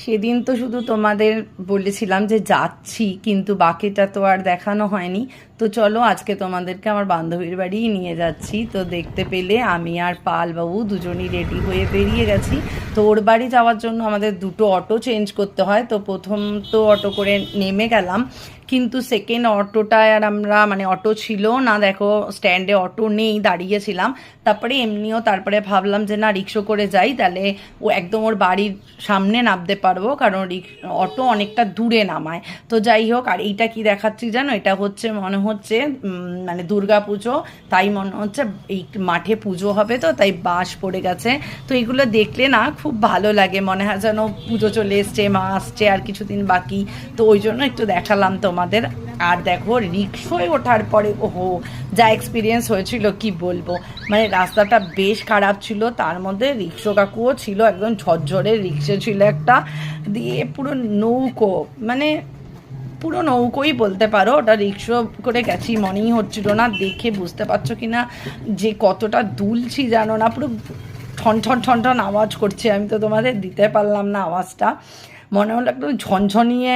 সেদিন তো শুধু তোমাদের বলেছিলাম যে যাচ্ছি, কিন্তু বাকিটা তো আর দেখানো হয়নি। তো চলো আজকে তোমাদেরকে আমার বান্ধবীর বাড়িই নিয়ে যাচ্ছি। তো দেখতে পেলে আমি আর পাল বাবু দুজনই রেডি হয়ে বেরিয়ে গেছি। তো ওর বাড়ি যাওয়ার জন্য আমাদের দুটো অটো চেঞ্জ করতে হয়। তো প্রথম তো অটো করে নেমে গেলাম, কিন্তু সেকেন্ড অটোটায় আর আমরা মানে অটো ছিল না, দেখো স্ট্যান্ডে অটো নেই, দাঁড়িয়েছিলাম। তারপরে এমনিও তারপরে ভাবলাম যে না, রিক্সা করে যাই, তাহলে ও একদম ওর বাড়ির সামনে নামতে পারবো, কারণ অটো অনেকটা দূরে নামায়। তো যাই হোক, আর এইটা কি দেখাচ্ছি জানো, এটা হচ্ছে মনে হচ্ছে মানে দুর্গা পুজো, তাই মনে হচ্ছে এই মাঠে পুজো হবে, তো তাই বাঁশ পড়ে গেছে। তো এগুলো দেখলে না খুব ভালো লাগে, মনে হয় যেন পুজো চলে এসছে, মা আসছে, আর কিছুদিন বাকি। তো ওই জন্য একটু দেখালাম তোমাদের। আর দেখো রিক্সায় ওঠার পরে ওহো, যা এক্সপিরিয়েন্স হয়েছিল কি বলবো। মানে রাস্তাটা বেশ খারাপ ছিল, তার মধ্যে রিক্সা কাকুও ছিল, একদম ঝরঝরে রিক্সা ছিল একটা, দিয়ে পুরো নৌকো, মানে পুরো নৌকোই বলতে পারো, ওটা রিক্সা করে গেছি মনেই হচ্ছিল না। দেখে বুঝতে পারছো কি না যে কতটা দুলছি জানো না, পুরো ঠন ঠন ঠন ঠন আওয়াজ করছে। আমি তো তোমাদের দিতে পারলাম না আওয়াজটা, মনে হলো একটু ঝনঝনিয়ে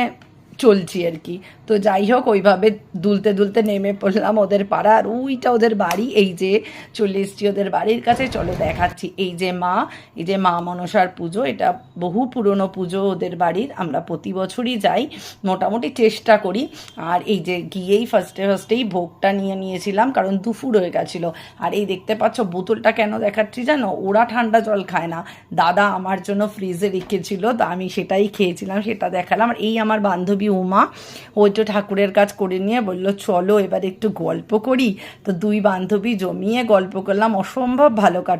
চলছি আর কি। তো যাই হোক, ওইভাবে দুলতে দুলতে নেমে পড়লাম ওদের পাড়া, আর ওইটা ওদের বাড়ি। এই যে চলে এসেছি ওদের বাড়ির কাছে, চলো দেখাচ্ছি। এই যে মা, এই যে মা মনসার পুজো, এটা বহু পুরনো পুজো ওদের বাড়ির, আমরা প্রতি বছরই যাই, মোটামুটি চেষ্টা করি। আর এই যে গিয়েই ফার্স্টেই ভোগটা নিয়ে নিয়েছিলাম, কারণ দুপুর হয়ে গেছিলো। আর এই দেখতে পাচ্ছ বোতলটা কেন দেখাচ্ছি জানো, ওরা ঠান্ডা জল খায় না, দাদা আমার জন্য ফ্রিজে রেখেছিল, তো আমি সেটাই খেয়েছিলাম, সেটা দেখালাম। আর এই আমার বান্ধবী উমা, ওই তো ঠাকুরের কাজ করে নিয়ে বললো চলো এবার একটু গল্প করি। তো দুই বান্ধবী জমিয়ে গল্প করলাম, অসম্ভব ভালো কাটলো।